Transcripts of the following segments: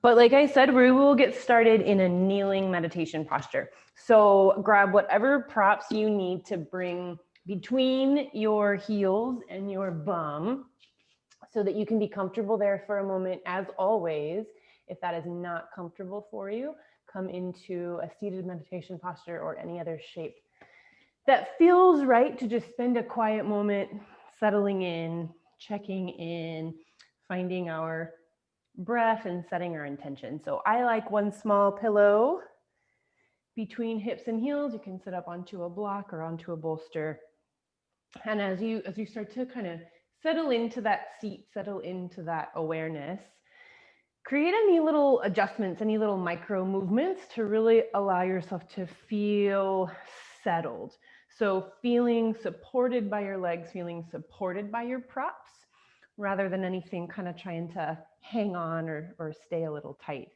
But like I said, we will get started in a kneeling meditation posture. So grab whatever props you need to bring between your heels and your bum so that you can be comfortable there for a moment. As always, if that is not comfortable for you, come into a seated meditation posture or any other shape that feels right to just spend a quiet moment settling in, checking in, finding our breath and setting our intention. So I like one small pillow between hips and heels. You can sit up onto a block or onto a bolster. And as you start to kind of settle into that seat, settle into that awareness, create any little adjustments, any little micro movements to really allow yourself to feel settled. So feeling supported by your legs, feeling supported by your props, rather than anything kind of trying to hang on or stay a little tight.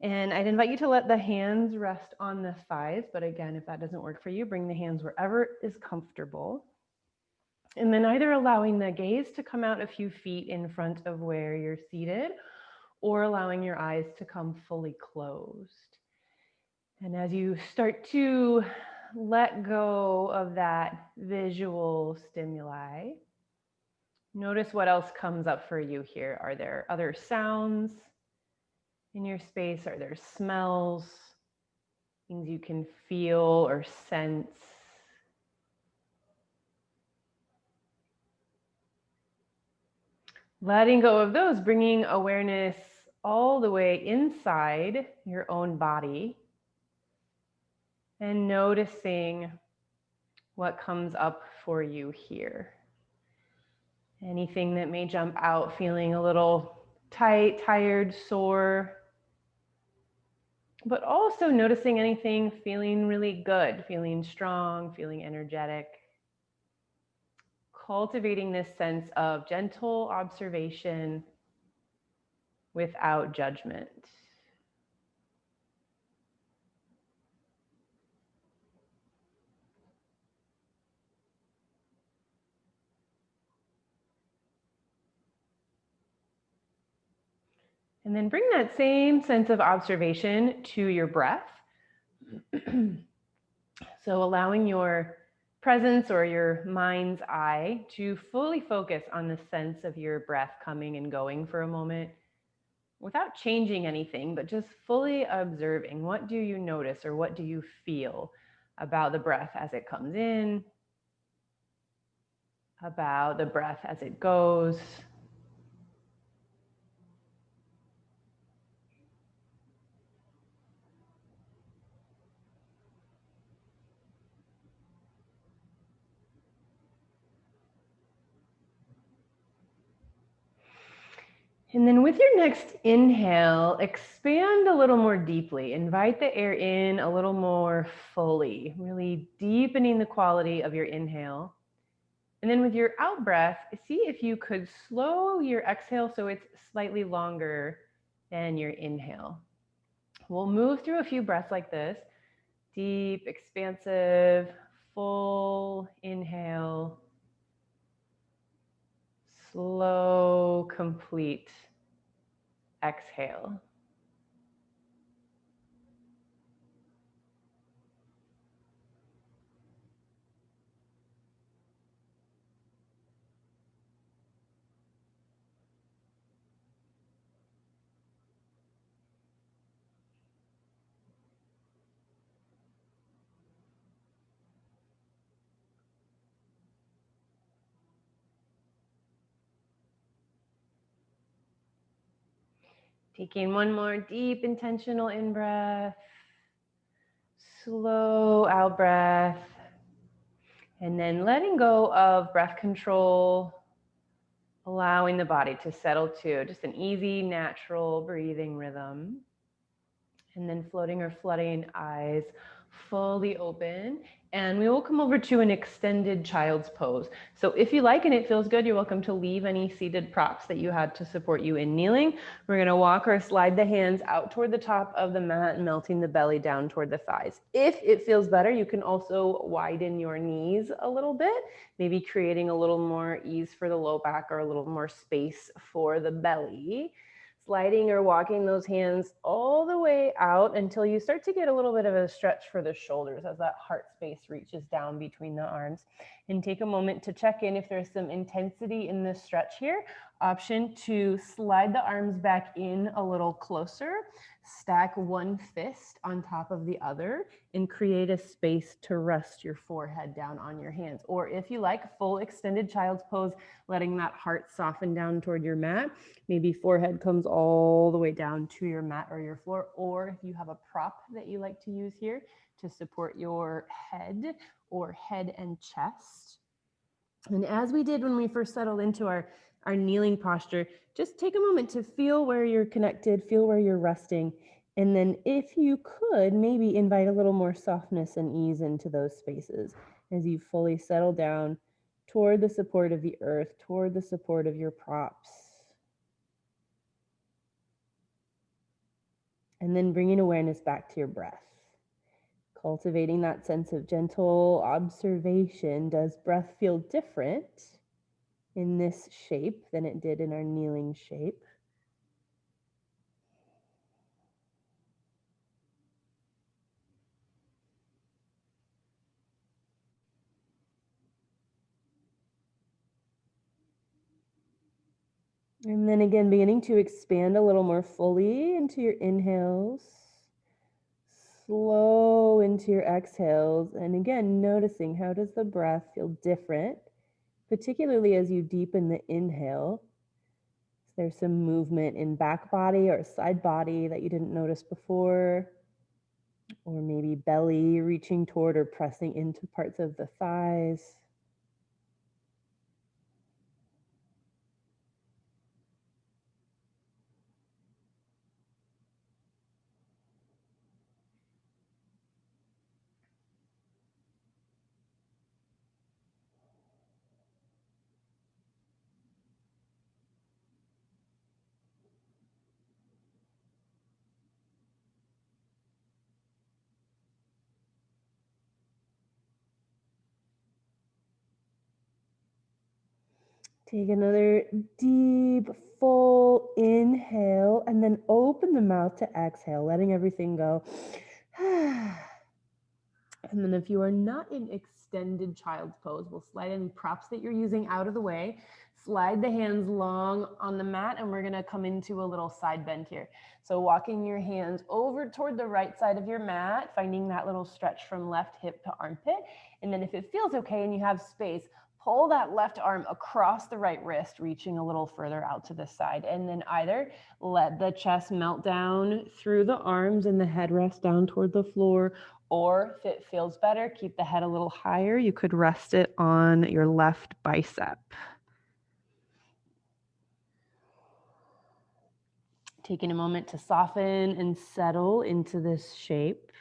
And I'd invite you to let the hands rest on the thighs. But again, if that doesn't work for you, bring the hands wherever is comfortable. And then either allowing the gaze to come out a few feet in front of where you're seated, or allowing your eyes to come fully closed. And as you start to let go of that visual stimuli, notice what else comes up for you here. Are there other sounds in your space? Are there smells? Things you can feel or sense? Letting go of those, bringing awareness all the way inside your own body and noticing what comes up for you here. Anything that may jump out feeling a little tight, tired, sore, but also noticing anything feeling really good, feeling strong, feeling energetic. Cultivating this sense of gentle observation without judgment. And then bring that same sense of observation to your breath. So allowing your presence or your mind's eye to fully focus on the sense of your breath coming and going for a moment without changing anything, but just fully observing. What do you notice or what do you feel about the breath as it comes in, about the breath as it goes? And then with your next inhale, expand a little more deeply. Invite the air in a little more fully, really deepening the quality of your inhale. And then with your out breath, see if you could slow your exhale so it's slightly longer than your inhale. We'll move through a few breaths like this. Deep, expansive, full inhale. Slow, complete exhale. Taking one more deep, intentional in-breath, slow out breath, and then letting go of breath control, allowing the body to settle to just an easy, natural breathing rhythm. And then floating or flooding eyes fully open. And we will come over to an extended child's pose. So if you like and it feels good, you're welcome to leave any seated props that you had to support you in kneeling. We're gonna walk or slide the hands out toward the top of the mat, melting the belly down toward the thighs. If it feels better, you can also widen your knees a little bit, maybe creating a little more ease for the low back or a little more space for the belly. sliding or walking those hands all the way out until you start to get a little bit of a stretch for the shoulders as that heart space reaches down between the arms. And take a moment to check in if there's some intensity in this stretch here. Option to slide the arms back in a little closer, stack one fist on top of the other, and create a space to rest your forehead down on your hands. Or if you like, full extended child's pose, letting that heart soften down toward your mat. Maybe forehead comes all the way down to your mat or your floor. Or if you have a prop that you like to use here to support your head or head and chest. And as we did when we first settled into our kneeling posture, just take a moment to feel where you're connected, feel where you're resting. And then if you could, maybe invite a little more softness and ease into those spaces as you fully settle down toward the support of the earth, toward the support of your props. And then bringing awareness back to your breath. Cultivating that sense of gentle observation. Does breath feel different in this shape than it did in our kneeling shape? And then again, beginning to expand a little more fully into your inhales, slow into your exhales. And again, noticing how does the breath feel different, particularly as you deepen the inhale. There's some movement in back body or side body that you didn't notice before, or maybe belly reaching toward or pressing into parts of the thighs. Take another deep, full inhale, and then open the mouth to exhale, letting everything go. And then if you are not in extended child's pose, we'll slide any props that you're using out of the way, slide the hands long on the mat, and we're gonna come into a little side bend here. So walking your hands over toward the right side of your mat, finding that little stretch from left hip to armpit. And then if it feels okay and you have space, pull that left arm across the right wrist, reaching a little further out to the side. And then either let the chest melt down through the arms and the head rest down toward the floor, or if it feels better, keep the head a little higher. You could rest it on your left bicep. Taking a moment to soften and settle into this shape.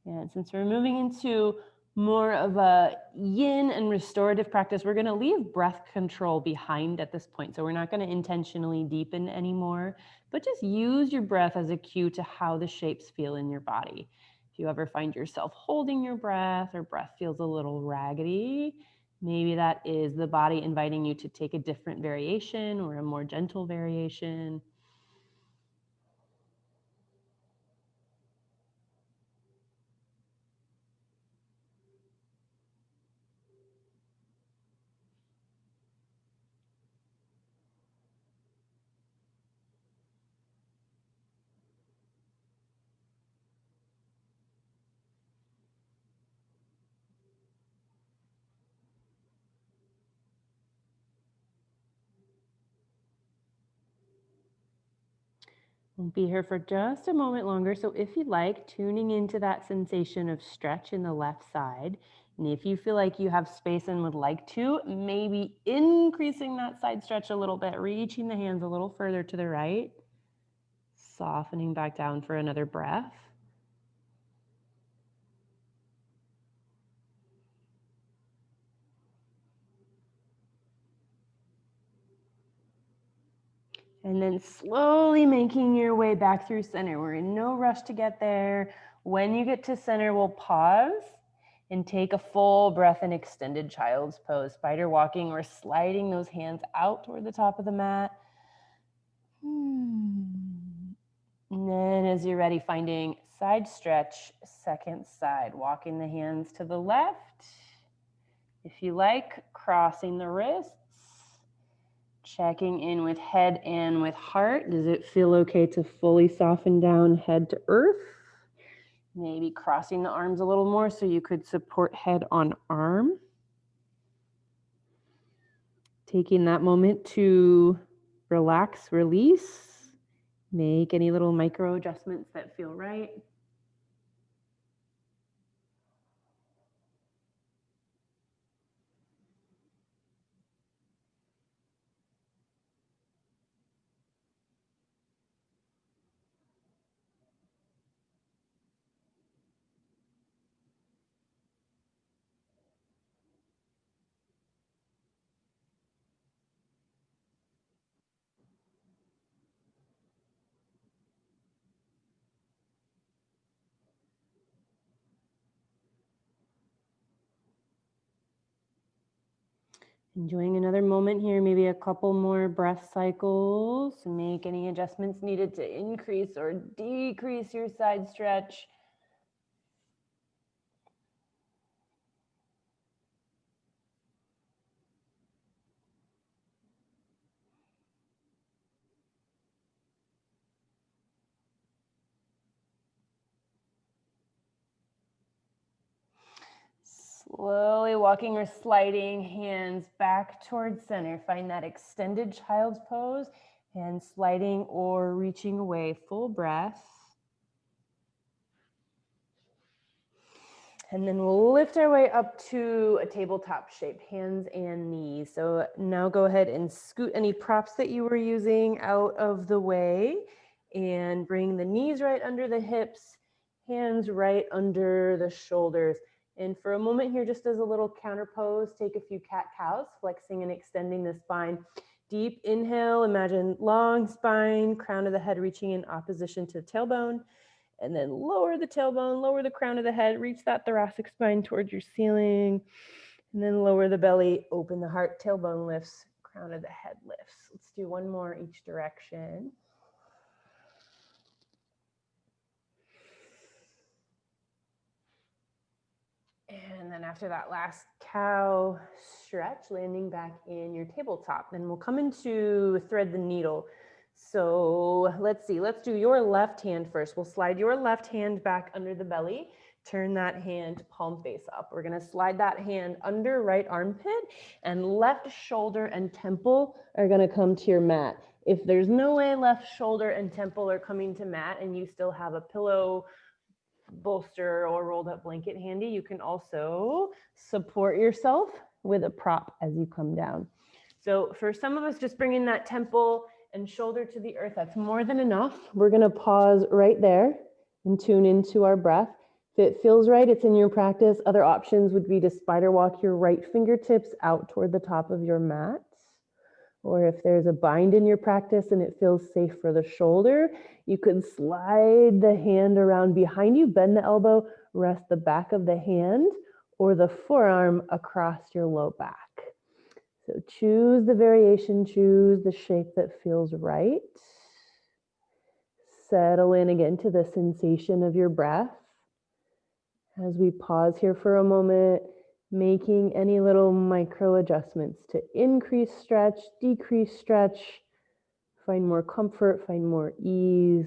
And since we're moving into more of a yin and restorative practice, we're going to leave breath control behind at this point. So we're not going to intentionally deepen anymore, but just use your breath as a cue to how the shapes feel in your body. If you ever find yourself holding your breath or breath feels a little raggedy, maybe that is the body inviting you to take a different variation or a more gentle variation. We'll be here for just a moment longer. So if you like, tuning into that sensation of stretch in the left side. And if you feel like you have space and would like to, maybe increasing that side stretch a little bit, reaching the hands a little further to the right, softening back down for another breath. And then slowly making your way back through center. We're in no rush to get there. When you get to center, we'll pause and take a full breath in extended child's pose. Spider walking or sliding those hands out toward the top of the mat. And then as you're ready, finding side stretch, second side, walking the hands to the left. If you like, crossing the wrists, checking in with head and with heart. Does it feel okay to fully soften down head to earth? Maybe crossing the arms a little more so you could support head on arm. Taking that moment to relax, release, make any little micro adjustments that feel right. Enjoying another moment here, maybe a couple more breath cycles. Make any adjustments needed to increase or decrease your side stretch. Slowly walking or sliding hands back towards center. Find that extended child's pose, and sliding or reaching away. Full breath. And then we'll lift our way up to a tabletop shape, hands and knees. So now go ahead and scoot any props that you were using out of the way and bring the knees right under the hips, hands right under the shoulders. And for a moment here, just as a little counter pose, take a few cat-cows, flexing and extending the spine. Deep inhale, imagine long spine, crown of the head reaching in opposition to the tailbone. And then lower the tailbone, lower the crown of the head, reach that thoracic spine towards your ceiling. And then lower the belly, open the heart, tailbone lifts, crown of the head lifts. Let's do one more each direction. And then after that last cow stretch, landing back in your tabletop. Then we'll come into thread the needle. So let's see, let's do your left hand first. We'll slide your left hand back under the belly. Turn that hand palm face up. We're gonna slide that hand under right armpit, and left shoulder and temple are gonna come to your mat. If there's no way left shoulder and temple are coming to mat and you still have a pillow, bolster, or rolled up blanket handy, you can also support yourself with a prop as you come down. So for some of us, just bringing that temple and shoulder to the earth, that's more than enough. We're gonna pause right there and tune into our breath. If it feels right, it's in your practice. Other options would be to spider walk your right fingertips out toward the top of your mat. Or if there's a bind in your practice and it feels safe for the shoulder, you could slide the hand around behind you, bend the elbow, rest the back of the hand or the forearm across your low back. So choose the variation, choose the shape that feels right. Settle in again to the sensation of your breath. As we pause here for a moment, making any little micro adjustments to increase stretch, decrease stretch, find more comfort, find more ease.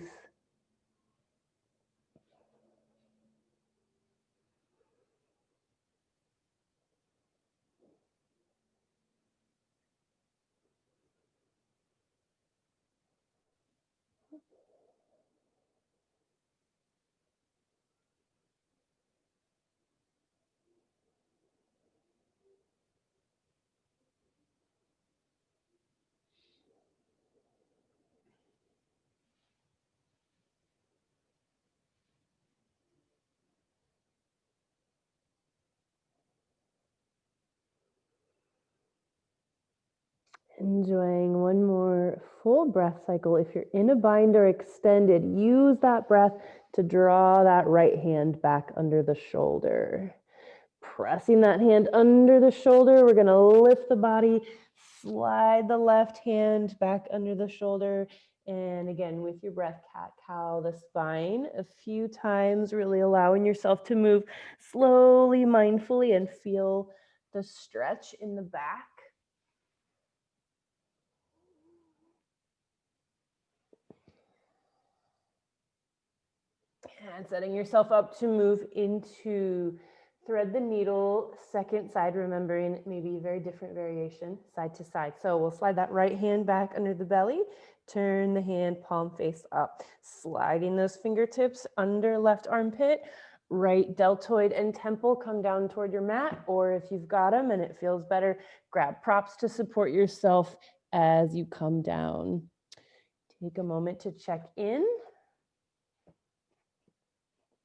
Enjoying one more full breath cycle. If you're in a bind or extended, use that breath to draw that right hand back under the shoulder. Pressing that hand under the shoulder, we're gonna lift the body, slide the left hand back under the shoulder, And again, with your breath, cat-cow the spine a few times, really allowing yourself to move slowly, mindfully, and feel the stretch in the back. And setting yourself up to move into thread the needle, second side, remembering maybe a very different variation, side to side. So we'll slide that right hand back under the belly, turn the hand palm face up, sliding those fingertips under left armpit, right deltoid and temple come down toward your mat, or if you've got them and it feels better, grab props to support yourself as you come down. Take a moment to check in.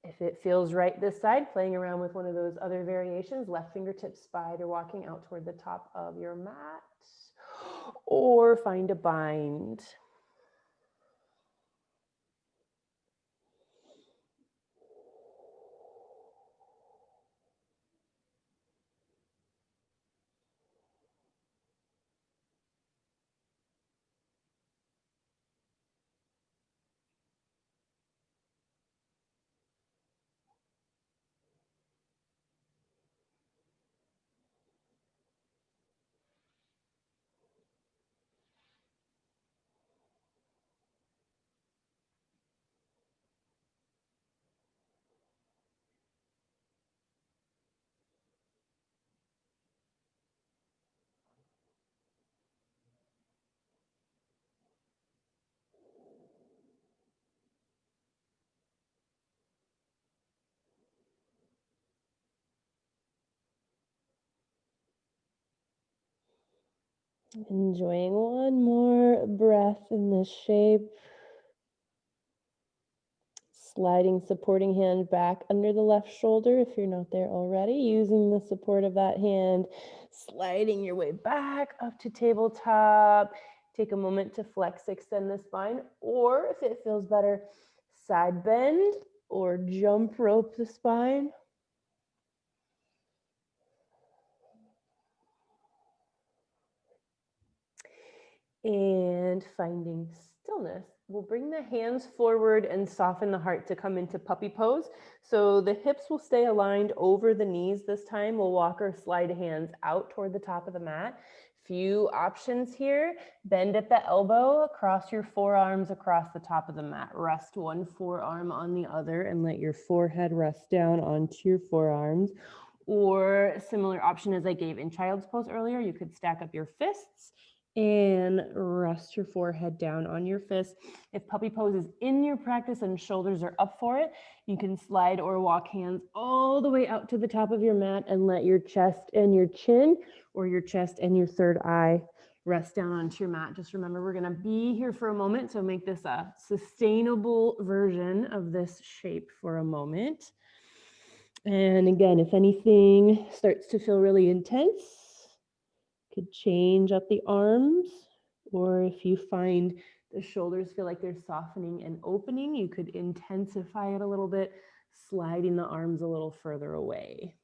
If it feels right this side, playing around with one of those other variations, left fingertip spider walking out toward the top of your mat, or find a bind. Enjoying one more breath in this shape. Sliding supporting hand back under the left shoulder if you're not there already. Using the support of that hand, sliding your way back up to tabletop. Take a moment to flex, extend the spine, or if it feels better, side bend or jump rope the spine. And finding stillness. We'll bring the hands forward and soften the heart to come into puppy pose. So the hips will stay aligned over the knees this time. We'll walk or slide hands out toward the top of the mat. Few options here. Bend at the elbow, cross your forearms across the top of the mat. Rest one forearm on the other and let your forehead rest down onto your forearms. Or similar option as I gave in child's pose earlier, you could stack up your fists and rest your forehead down on your fist. If puppy pose is in your practice and shoulders are up for it, you can slide or walk hands all the way out to the top of your mat and let your chest and your chin or your chest and your third eye rest down onto your mat. Just remember, we're gonna be here for a moment, so make this a sustainable version of this shape for a moment. And again, if anything starts to feel really intense, could change up the arms, or if you find the shoulders feel like they're softening and opening, you could intensify it a little bit, sliding the arms a little further away.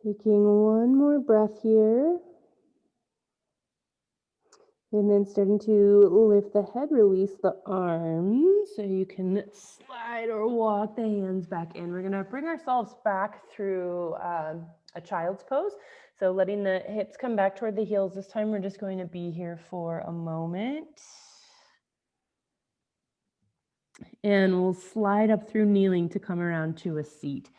Taking one more breath here. And then starting to lift the head, release the arms so you can slide or walk the hands back in. We're gonna bring ourselves back through a child's pose. So letting the hips come back toward the heels. This time we're just going to be here for a moment. And we'll slide up through kneeling to come around to a seat.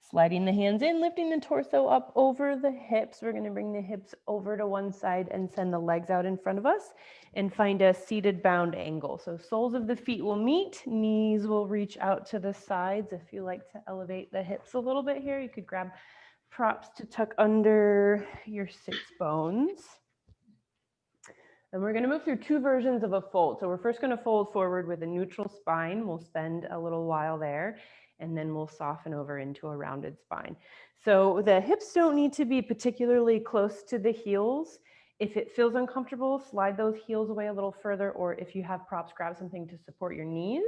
Sliding the hands in, lifting the torso up over the hips. We're going to bring the hips over to one side and send the legs out in front of us and find a seated bound angle. So soles of the feet will meet, knees will reach out to the sides. If you like to elevate the hips a little bit here, you could grab props to tuck under your sits bones. And we're going to move through two versions of a fold. So we're first going to fold forward with a neutral spine. We'll spend a little while there, and then we'll soften over into a rounded spine. So the hips don't need to be particularly close to the heels. If it feels uncomfortable, slide those heels away a little further, or if you have props, grab something to support your knees.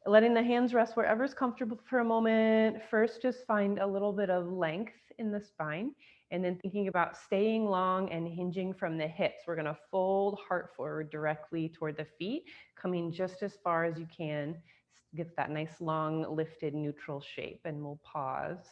Letting the hands rest wherever's comfortable for a moment. First, just find a little bit of length in the spine. And then thinking about staying long and hinging from the hips. We're gonna fold heart forward directly toward the feet, coming just as far as you can. Get that nice long lifted neutral shape, and we'll pause.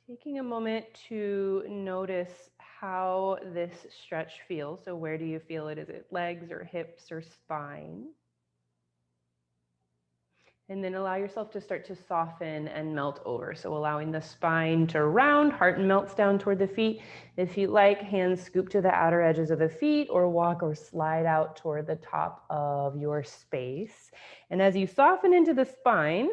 Taking a moment to notice how this stretch feels. So where do you feel it? Is it legs or hips or spine? And then allow yourself to start to soften and melt over. So allowing the spine to round, heart melts down toward the feet. If you like, hands scoop to the outer edges of the feet or walk or slide out toward the top of your space. And as you soften into the spine,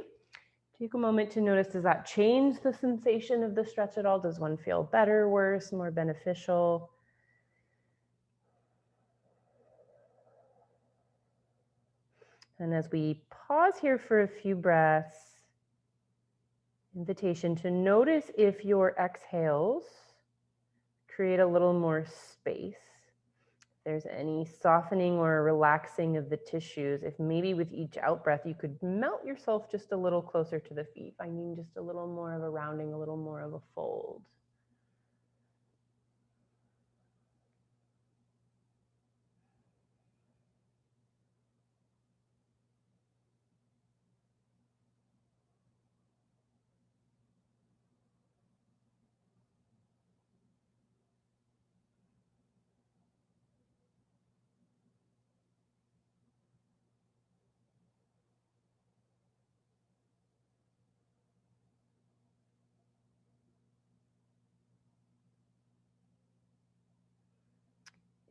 take a moment to notice, does that change the sensation of the stretch at all? Does one feel better, worse, more beneficial? And as we pause here for a few breaths, invitation to notice if your exhales create a little more space. If there's any softening or relaxing of the tissues, if maybe with each out breath you could melt yourself just a little closer to the feet, finding just a little more of a rounding, a little more of a fold.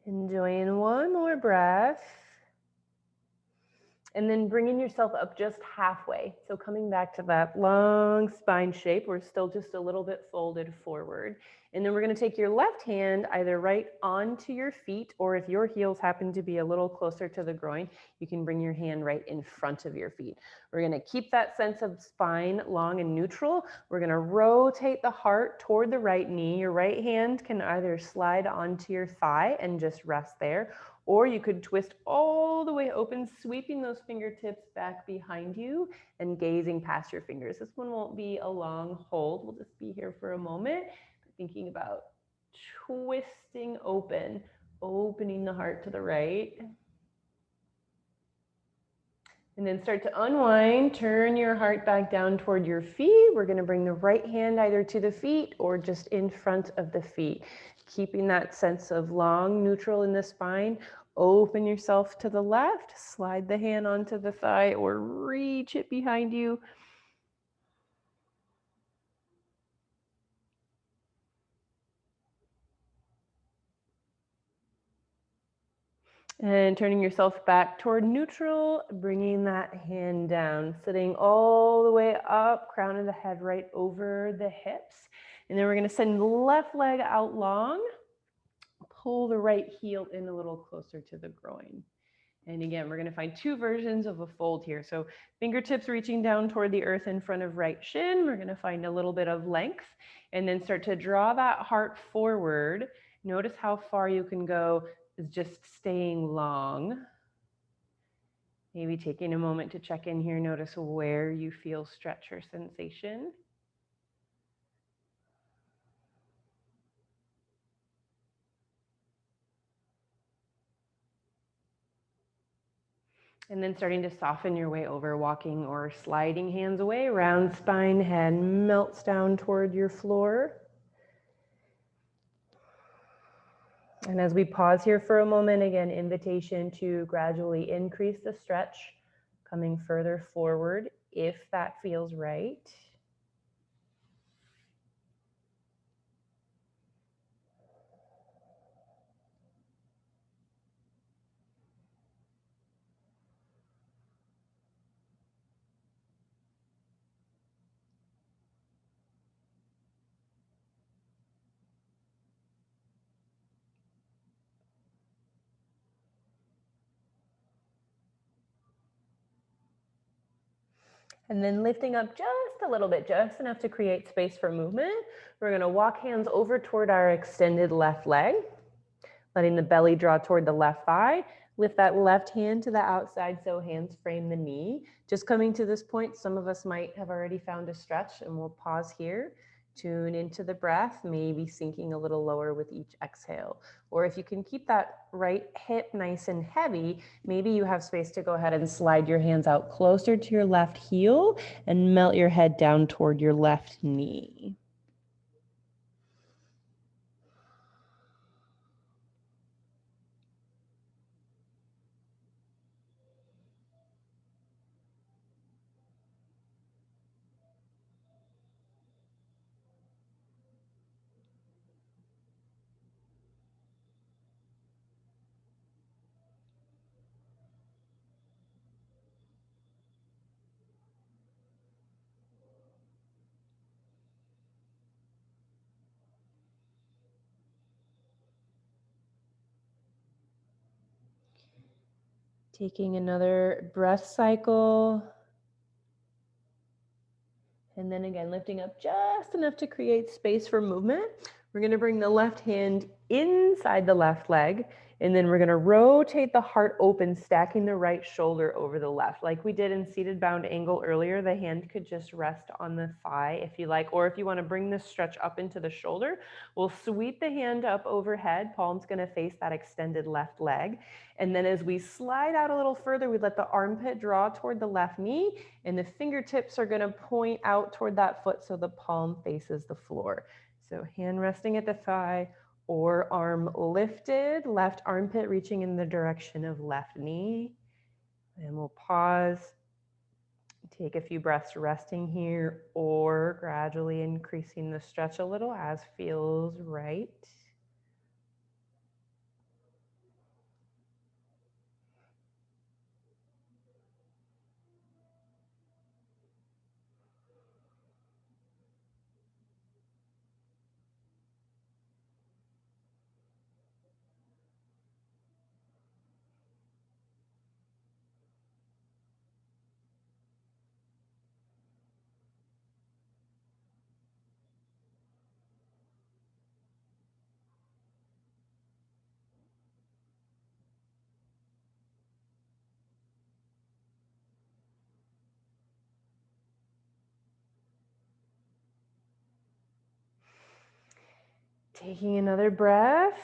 Enjoying one more breath. And then bringing yourself up just halfway. So coming back to that long spine shape, we're still just a little bit folded forward. And then we're going to take your left hand either right onto your feet, or if your heels happen to be a little closer to the groin, you can bring your hand right in front of your feet. We're going to keep that sense of spine long and neutral. We're going to rotate the heart toward the right knee. Your right hand can either slide onto your thigh and just rest there, or you could twist all the way open, sweeping those fingertips back behind you and gazing past your fingers. This one won't be a long hold. We'll just be here for a moment, thinking about twisting open, opening the heart to the right. And then start to unwind, turn your heart back down toward your feet. We're going to bring the right hand either to the feet or just in front of the feet. Keeping that sense of long neutral in the spine. Open yourself to the left, slide the hand onto the thigh or reach it behind you. And turning yourself back toward neutral, bringing that hand down, sitting all the way up, crown of the head right over the hips. And then we're going to send the left leg out long. Pull the right heel in a little closer to the groin. And again, we're going to find two versions of a fold here. So fingertips reaching down toward the earth in front of right shin. We're going to find a little bit of length and then start to draw that heart forward. Notice how far you can go is just staying long. Maybe taking a moment to check in here, notice where you feel stretch or sensation. And then starting to soften your way over, walking or sliding hands away, round spine, head melts down toward your floor. And as we pause here for a moment, again, invitation to gradually increase the stretch, coming further forward if that feels right. And then lifting up just a little bit, just enough to create space for movement. We're gonna walk hands over toward our extended left leg, letting the belly draw toward the left thigh. Lift that left hand to the outside so hands frame the knee. Just coming to this point, some of us might have already found a stretch, and we'll pause here. Tune into the breath, maybe sinking a little lower with each exhale. Or if you can keep that right hip nice and heavy, maybe you have space to go ahead and slide your hands out closer to your left heel and melt your head down toward your left knee. Taking another breath cycle. And then again, lifting up just enough to create space for movement. We're gonna bring the left hand inside the left leg, and then we're gonna rotate the heart open, stacking the right shoulder over the left. Like we did in seated bound angle earlier, the hand could just rest on the thigh if you like, or if you wanna bring this stretch up into the shoulder, we'll sweep the hand up overhead, palm's gonna face that extended left leg. And then as we slide out a little further, we let the armpit draw toward the left knee, and the fingertips are gonna point out toward that foot so the palm faces the floor. So hand resting at the thigh or arm lifted, left armpit reaching in the direction of left knee. And we'll pause, take a few breaths resting here or gradually increasing the stretch a little as feels right. Taking another breath.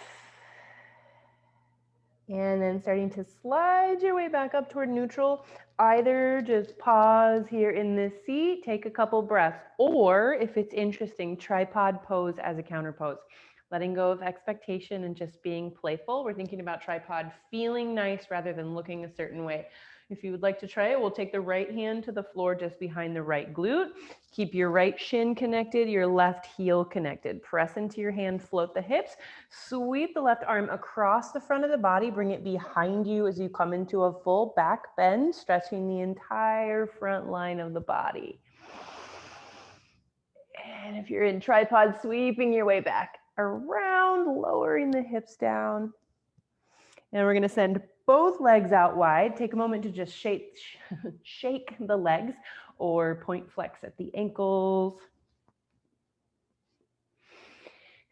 And then starting to slide your way back up toward neutral. Either just pause here in this seat, take a couple breaths, or if it's interesting, tripod pose as a counter pose. Letting go of expectation and just being playful. We're thinking about tripod feeling nice rather than looking a certain way. If you would like to try it, we'll take the right hand to the floor just behind the right glute. Keep your right shin connected, your left heel connected. Press into your hand, float the hips. Sweep the left arm across the front of the body. Bring it behind you as you come into a full back bend, stretching the entire front line of the body. And if you're in tripod, sweeping your way back around, lowering the hips down. And we're going to send both legs out wide. Take a moment to just shake the legs or point flex at the ankles.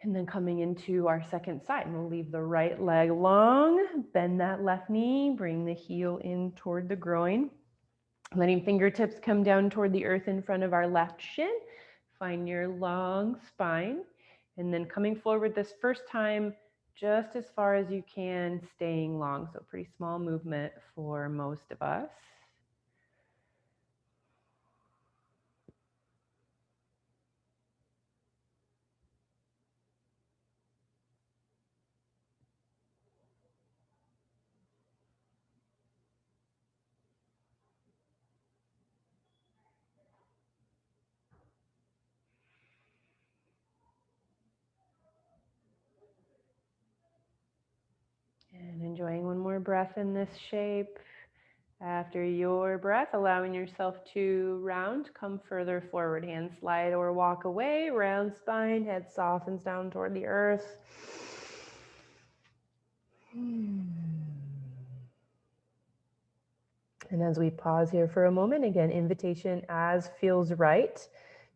And then coming into our second side, and we'll leave the right leg long, bend that left knee, bring the heel in toward the groin, letting fingertips come down toward the earth in front of our left shin. Find your long spine, and then coming forward this first time, just as far as you can, staying long. So pretty small movement for most of us. And enjoying one more breath in this shape. After your breath, allowing yourself to round, come further forward, hands slide or walk away, round spine, head softens down toward the earth. And as we pause here for a moment, again, invitation as feels right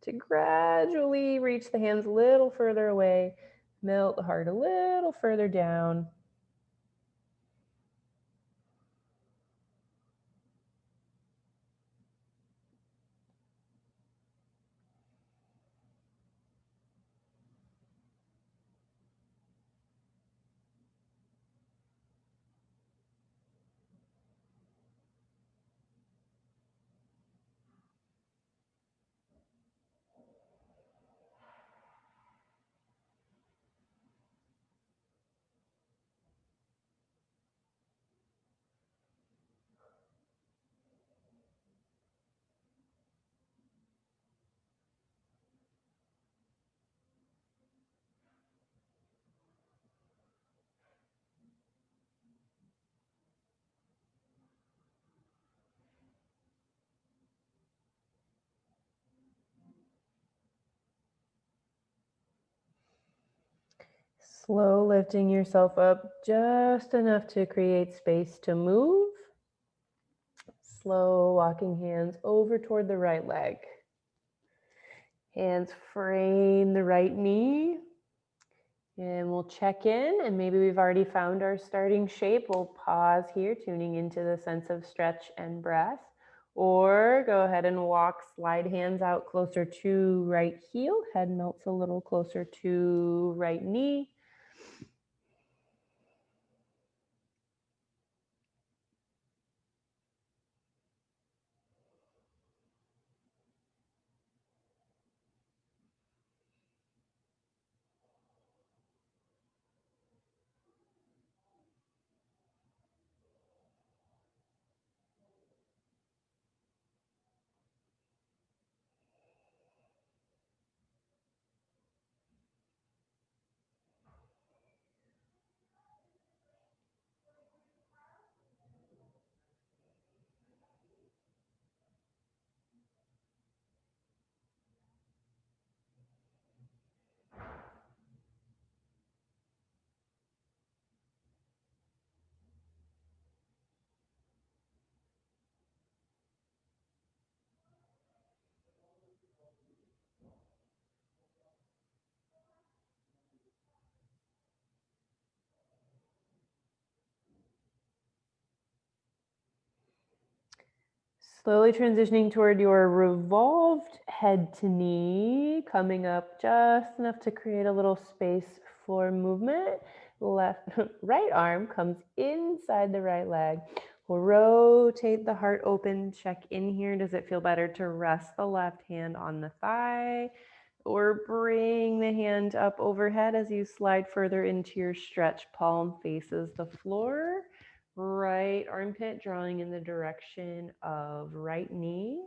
to gradually reach the hands a little further away, melt the heart a little further down. Slow lifting yourself up just enough to create space to move. Slow walking hands over toward the right leg. Hands frame the right knee. And we'll check in, and maybe we've already found our starting shape. We'll pause here, tuning into the sense of stretch and breath. Or go ahead and walk, slide hands out closer to right heel. Head melts a little closer to right knee. Slowly transitioning toward your revolved head to knee, coming up just enough to create a little space for movement. Left, right arm comes inside the right leg. We'll rotate the heart open, check in here. Does it feel better to rest the left hand on the thigh or bring the hand up overhead as you slide further into your stretch? Palm faces the floor. Right armpit drawing in the direction of right knee.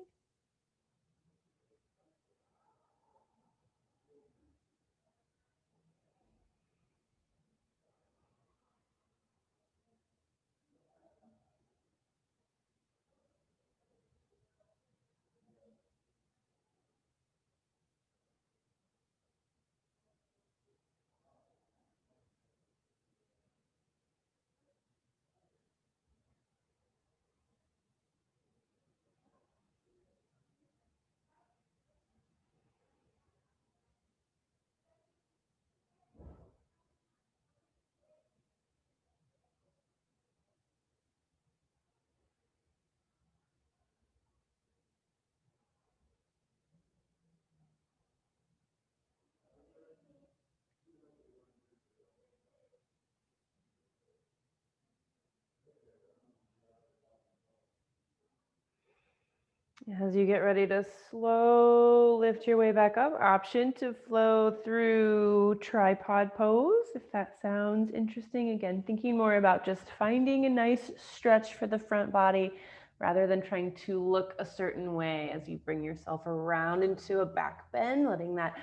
As you get ready to slow lift your way back up, option to flow through tripod pose, if that sounds interesting. Again, thinking more about just finding a nice stretch for the front body rather than trying to look a certain way as you bring yourself around into a back bend, letting that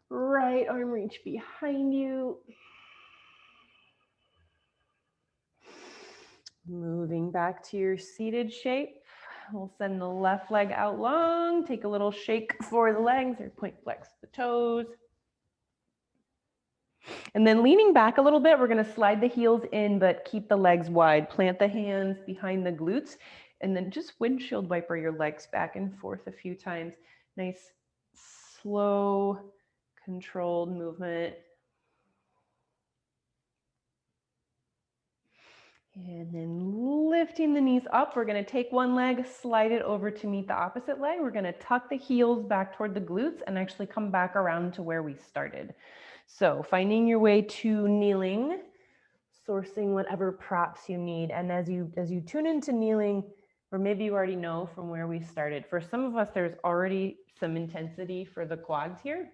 right arm reach behind you. Moving back to your seated shape. We'll send the left leg out long, take a little shake for the legs or point flex the toes. And then leaning back a little bit, we're gonna slide the heels in, but keep the legs wide. Plant the hands behind the glutes, and then just windshield wiper your legs back and forth a few times. Nice, slow, controlled movement. And then lifting the knees up, we're gonna take one leg, slide it over to meet the opposite leg. We're gonna tuck the heels back toward the glutes and actually come back around to where we started. So finding your way to kneeling, sourcing whatever props you need. And as you tune into kneeling, or maybe you already know from where we started, for some of us, there's already some intensity for the quads here.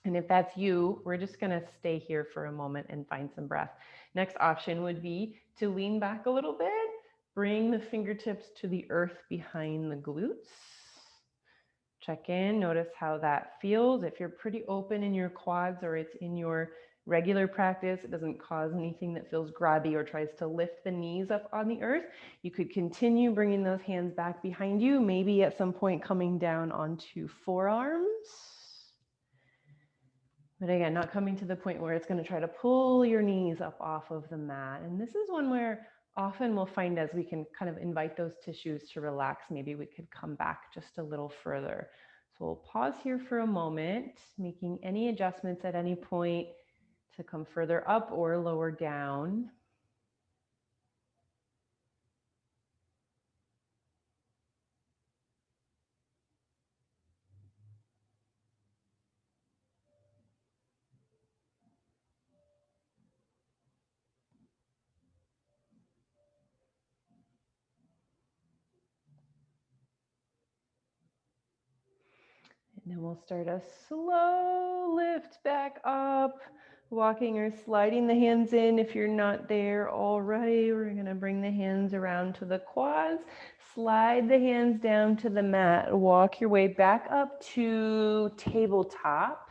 And if that's you, we're just gonna stay here for a moment and find some breath. Next option would be to lean back a little bit, bring the fingertips to the earth behind the glutes. Check in, notice how that feels. If you're pretty open in your quads or it's in your regular practice, it doesn't cause anything that feels grabby or tries to lift the knees up on the earth, you could continue bringing those hands back behind you, maybe at some point coming down onto forearms. But again, not coming to the point where it's going to try to pull your knees up off of the mat. And this is one where often we'll find as we can kind of invite those tissues to relax, maybe we could come back just a little further. So we'll pause here for a moment, making any adjustments at any point to come further up or lower down. And then we'll start a slow lift back up, walking or sliding the hands in. If you're not there already, we're going to bring the hands around to the quads, slide the hands down to the mat, walk your way back up to tabletop.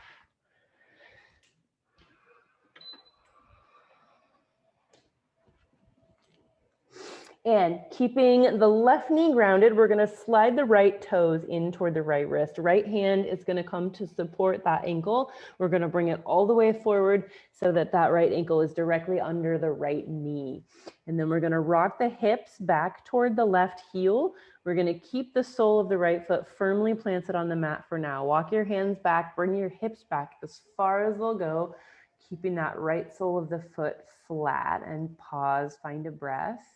And keeping the left knee grounded, we're gonna slide the right toes in toward the right wrist. Right hand is gonna come to support that ankle. We're gonna bring it all the way forward so that that right ankle is directly under the right knee. And then we're gonna rock the hips back toward the left heel. We're gonna keep the sole of the right foot firmly planted on the mat for now. Walk your hands back, bring your hips back as far as they'll go, keeping that right sole of the foot flat, and pause, find a breath.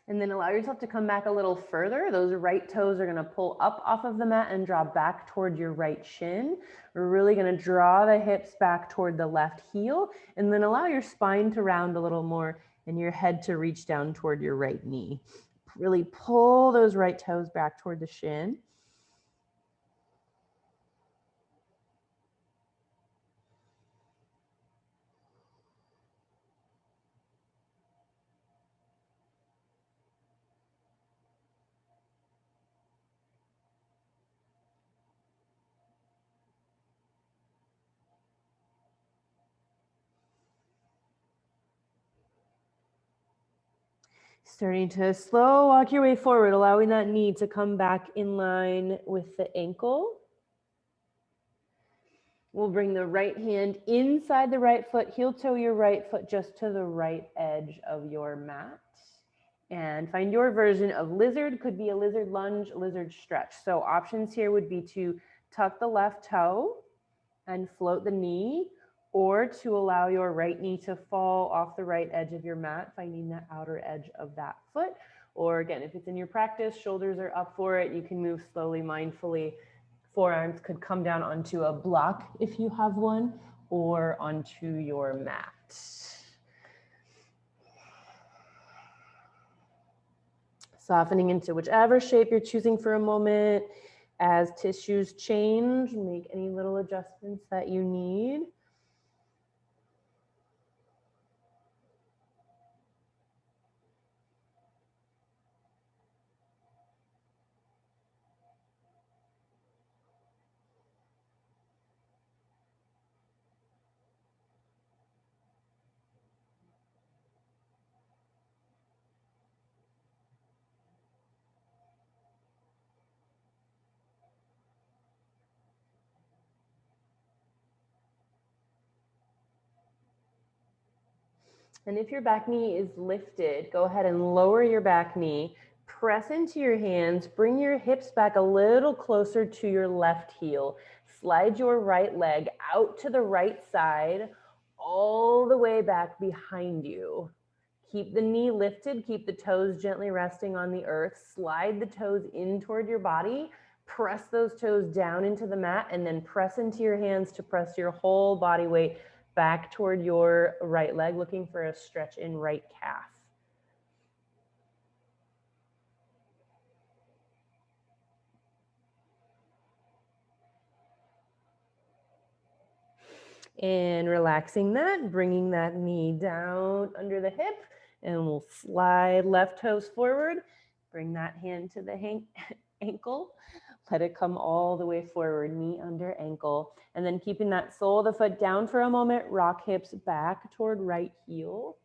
And then allow yourself to come back a little further. Those right toes are gonna pull up off of the mat and draw back toward your right shin. We're really gonna draw the hips back toward the left heel, and then allow your spine to round a little more and your head to reach down toward your right knee. Really pull those right toes back toward the shin. Starting to slow walk your way forward, allowing that knee to come back in line with the ankle. We'll bring the right hand inside the right foot, heel toe your right foot just to the right edge of your mat. And find your version of lizard. Could be a lizard lunge, lizard stretch. So options here would be to tuck the left toe and float the knee, or to allow your right knee to fall off the right edge of your mat, finding the outer edge of that foot. Or again, if it's in your practice, shoulders are up for it, you can move slowly, mindfully, Forearms could come down onto a block if you have one, or onto your mat. Softening into whichever shape you're choosing for a moment. As tissues change, make any little adjustments that you need. And if your back knee is lifted, go ahead and lower your back knee, press into your hands, bring your hips back a little closer to your left heel. Slide your right leg out to the right side, all the way back behind you. Keep the knee lifted, keep the toes gently resting on the earth. Slide the toes in toward your body, press those toes down into the mat, and then press into your hands to press your whole body weight back toward your right leg, looking for a stretch in right calf. And relaxing that, bringing that knee down under the hip, and we'll slide left toes forward. Bring that hand to the ankle. Let it come all the way forward, knee under ankle. And then keeping that sole of the foot down for a moment, rock hips back toward right heel.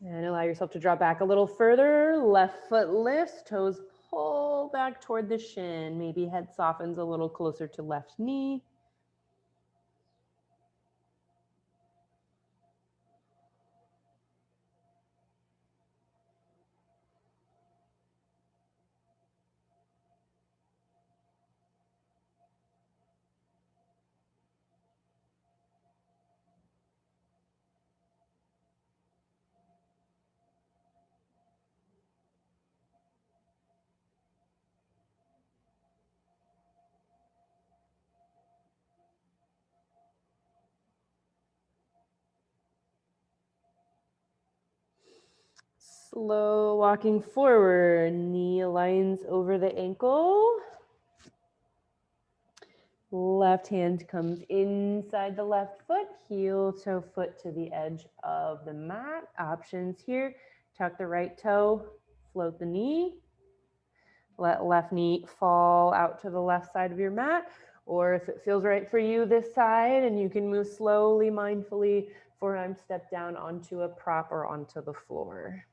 And allow yourself to drop back a little further. Left foot lifts, toes pull back toward the shin. Maybe head softens a little closer to left knee. Slow walking forward, knee aligns over the ankle. Left hand comes inside the left foot, heel toe foot to the edge of the mat. Options here, tuck the right toe, float the knee. Let left knee fall out to the left side of your mat, or if it feels right for you this side and you can move slowly, mindfully, forearm step down onto a prop or onto the floor.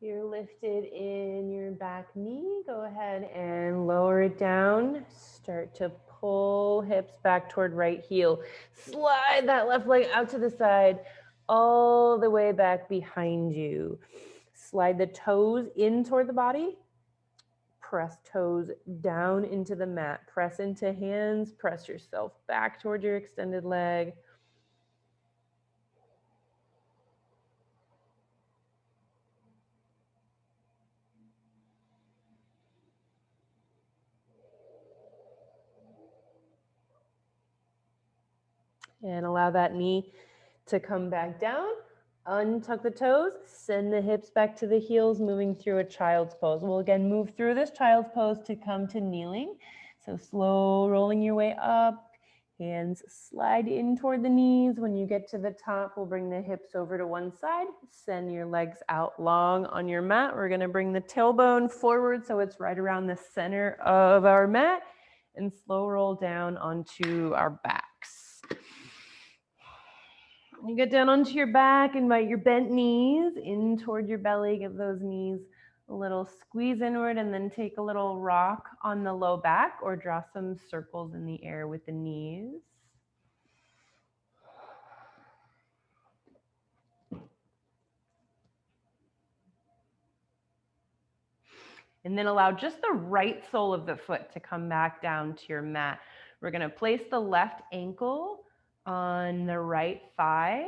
You're lifted in your back knee. Go ahead and lower it down. Start to pull hips back toward right heel. Slide that left leg out to the side, all the way back behind you. Slide the toes in toward the body. Press toes down into the mat. Press into hands. Press yourself back toward your extended leg. And allow that knee to come back down. Untuck the toes, send the hips back to the heels, moving through a child's pose. We'll again move through this child's pose to come to kneeling. So slow rolling your way up, hands slide in toward the knees. When you get to the top, we'll bring the hips over to one side, send your legs out long on your mat. We're gonna bring the tailbone forward so it's right around the center of our mat, and slow roll down onto our backs. When you get down onto your back, invite your bent knees in toward your belly. Give those knees a little squeeze inward, and then take a little rock on the low back or draw some circles in the air with the knees. And then allow just the right sole of the foot to come back down to your mat. We're going to place the left ankle on the right thigh.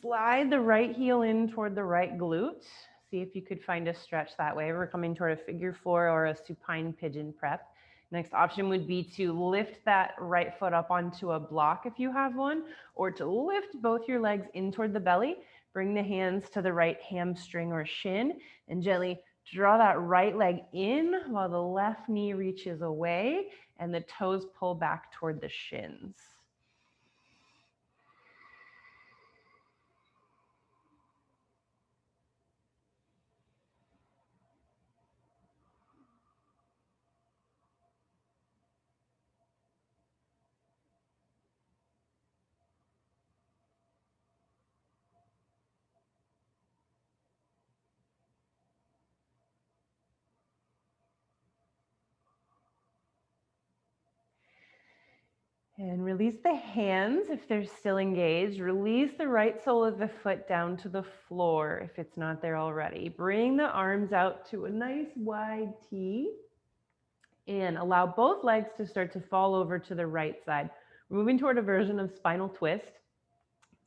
Slide the right heel in toward the right glute. See if you could find a stretch that way. We're coming toward a figure four or a supine pigeon prep. Next option would be to lift that right foot up onto a block if you have one, or to lift both your legs in toward the belly. Bring the hands to the right hamstring or shin and gently draw that right leg in while the left knee reaches away and the toes pull back toward the shins. And release the hands if they're still engaged. Release the right sole of the foot down to the floor if it's not there already. Bring the arms out to a nice wide T and allow both legs to start to fall over to the right side. We're moving toward a version of spinal twist.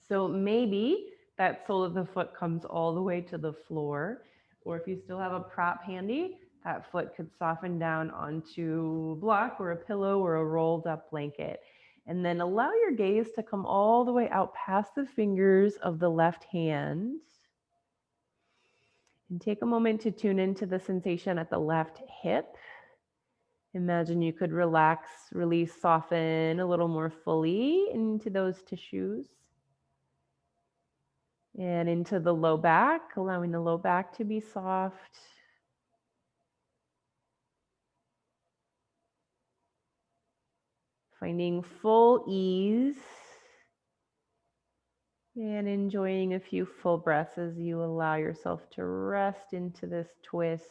So maybe that sole of the foot comes all the way to the floor, or if you still have a prop handy, that foot could soften down onto a block or a pillow or a rolled up blanket. And then allow your gaze to come all the way out past the fingers of the left hand. And take a moment to tune into the sensation at the left hip. Imagine you could relax, release, soften a little more fully into those tissues. And into the low back, allowing the low back to be soft. Finding full ease and enjoying a few full breaths as you allow yourself to rest into this twist.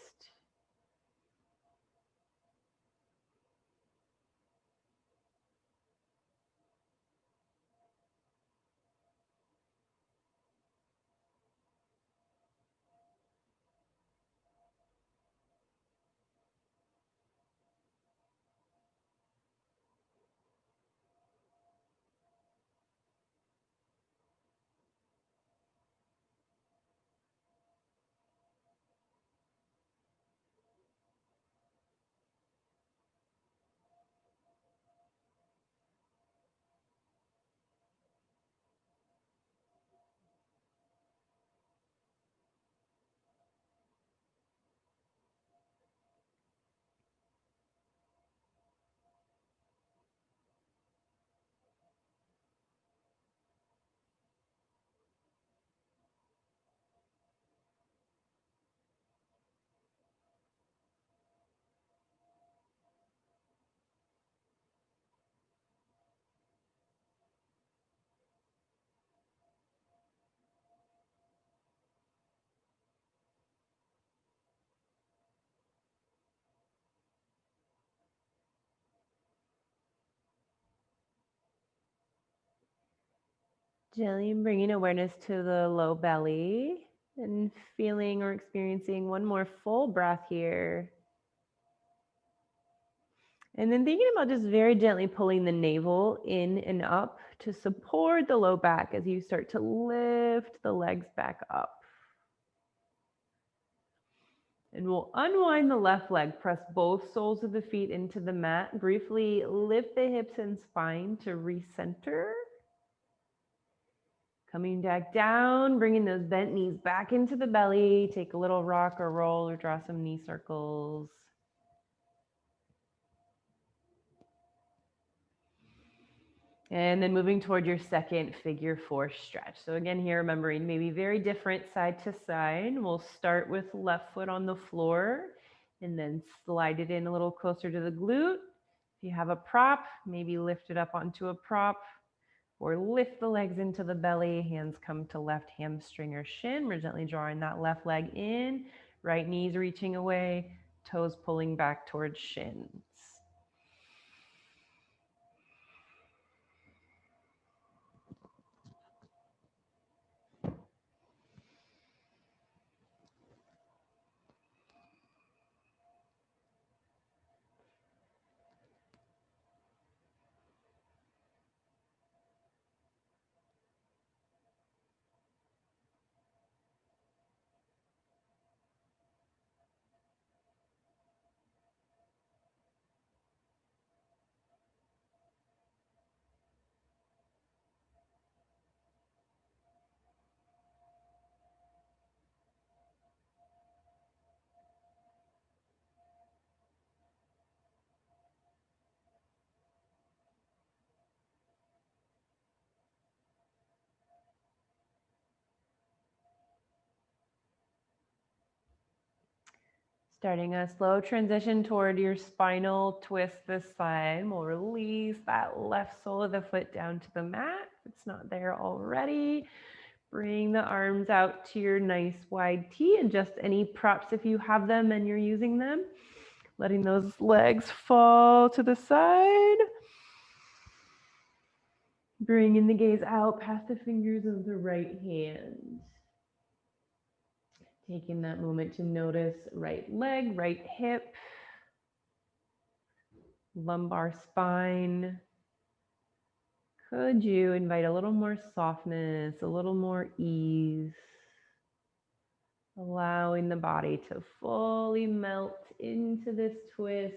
Gently bringing awareness to the low belly and feeling or experiencing one more full breath here. And then thinking about just very gently pulling the navel in and up to support the low back as you start to lift the legs back up. And we'll unwind the left leg, press both soles of the feet into the mat. Briefly lift the hips and spine to recenter. Coming back down, bringing those bent knees back into the belly. Take a little rock or roll or draw some knee circles. And then moving toward your second figure four stretch. So again, here remembering maybe very different side to side. We'll start with left foot on the floor and then slide it in a little closer to the glute. If you have a prop, maybe lift it up onto a prop or lift the legs into the belly. Hands come to left hamstring or shin. We're gently drawing that left leg in, right knees reaching away, toes pulling back towards shins. Starting a slow transition toward your spinal twist this side. We'll release that left sole of the foot down to the mat. If it's not there already, bring the arms out to your nice wide T. Adjust any props if you have them and you're using them. Letting those legs fall to the side. Bringing the gaze out past the fingers of the right hand. Taking that moment to notice right leg, right hip, lumbar spine. Could you invite a little more softness, a little more ease, allowing the body to fully melt into this twist.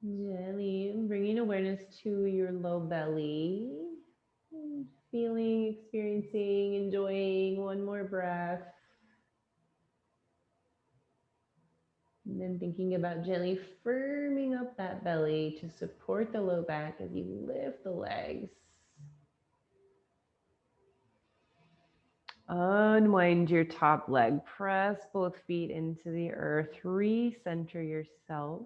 Gently bringing awareness to your low belly. Feeling, experiencing, enjoying one more breath. And then thinking about gently firming up that belly to support the low back as you lift the legs. Unwind your top leg. Press both feet into the earth. Recenter yourself.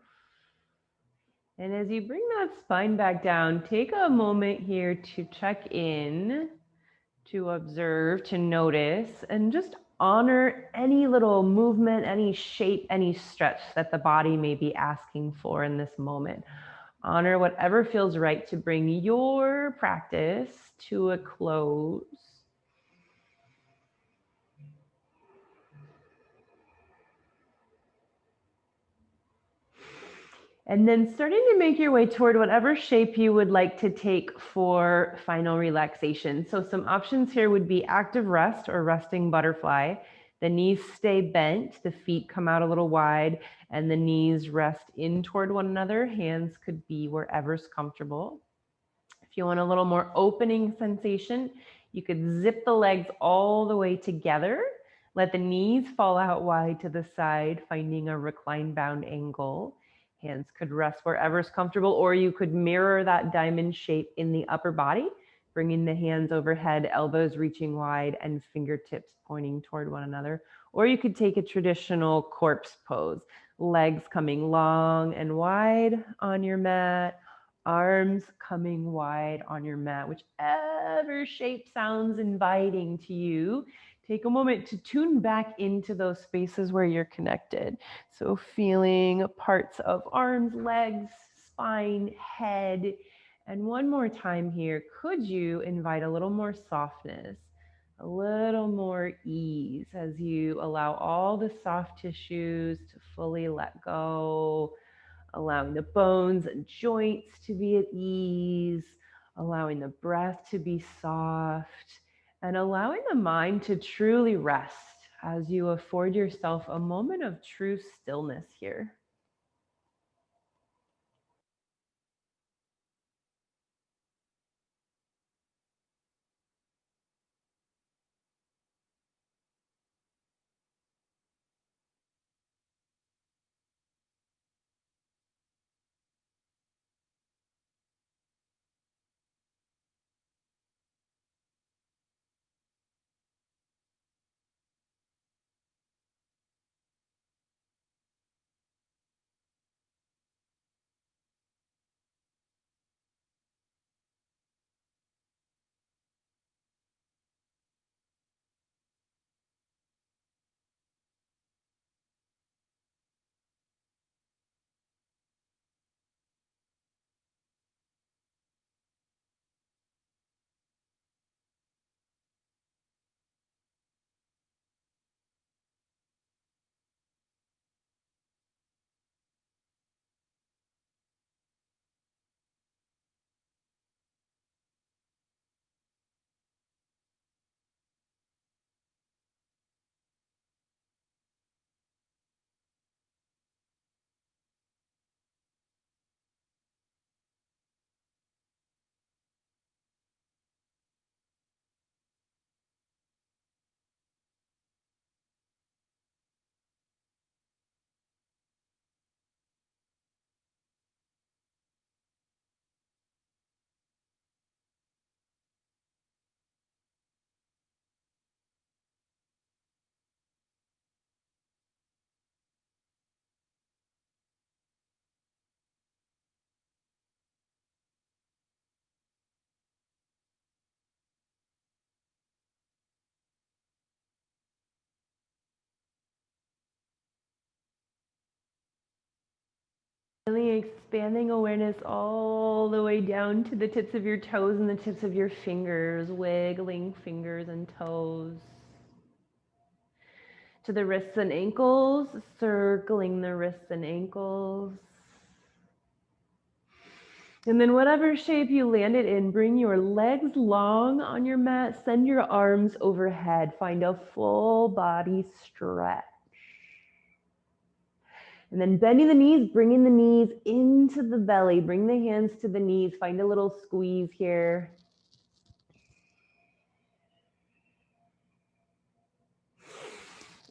And as you bring that spine back down, take a moment here to check in, to observe, to notice, and just honor any little movement, any shape, any stretch that the body may be asking for in this moment. Honor whatever feels right to bring your practice to a close. And then starting to make your way toward whatever shape you would like to take for final relaxation. So some options here would be active rest or resting butterfly. The knees stay bent, the feet come out a little wide, and the knees rest in toward one another. Hands could be wherever's comfortable. If you want a little more opening sensation, you could zip the legs all the way together. Let the knees fall out wide to the side, finding a recline bound angle. Hands could rest wherever's comfortable, or you could mirror that diamond shape in the upper body, bringing the hands overhead, elbows reaching wide, and fingertips pointing toward one another. Or you could take a traditional corpse pose, legs coming long and wide on your mat, arms coming wide on your mat, whichever shape sounds inviting to you. Take a moment to tune back into those spaces where you're connected. So feeling parts of arms, legs, spine, head. And one more time here, could you invite a little more softness, a little more ease as you allow all the soft tissues to fully let go, allowing the bones and joints to be at ease, allowing the breath to be soft, and allowing the mind to truly rest as you afford yourself a moment of true stillness here. Really expanding awareness all the way down to the tips of your toes and the tips of your fingers, wiggling fingers and toes. To the wrists and ankles, circling the wrists and ankles. And then whatever shape you landed in, bring your legs long on your mat, send your arms overhead, find a full body stretch. And then bending the knees, bringing the knees into the belly, bring the hands to the knees, find a little squeeze here.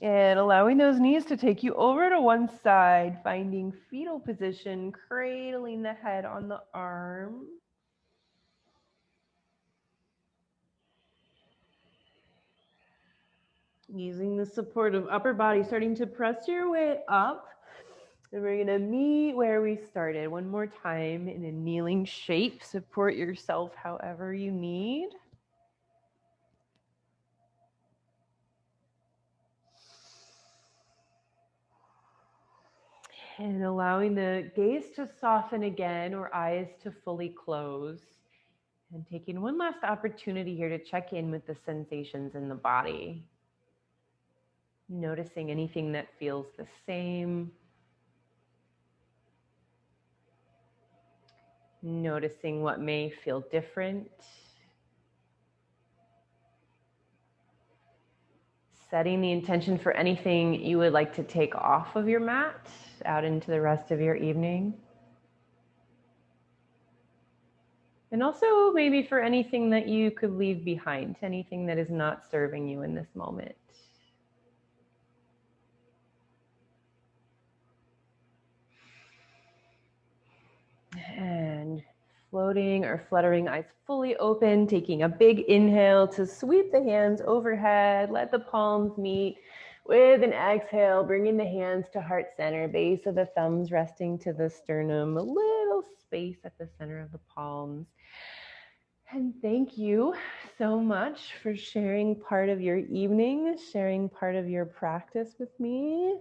And allowing those knees to take you over to one side, finding fetal position, cradling the head on the arm. Using the support of upper body, starting to press your way up. And we're gonna meet where we started. One more time in a kneeling shape. Support yourself however you need. And allowing the gaze to soften again or eyes to fully close. And taking one last opportunity here to check in with the sensations in the body. Noticing anything that feels the same. Noticing what may feel different. Setting the intention for anything you would like to take off of your mat out into the rest of your evening. And also maybe for anything that you could leave behind, anything that is not serving you in this moment. And floating or fluttering, eyes fully open, taking a big inhale to sweep the hands overhead. Let the palms meet with an exhale, bringing the hands to heart center, base of the thumbs resting to the sternum, a little space at the center of the palms. And thank you so much for sharing part of your evening, sharing part of your practice with me.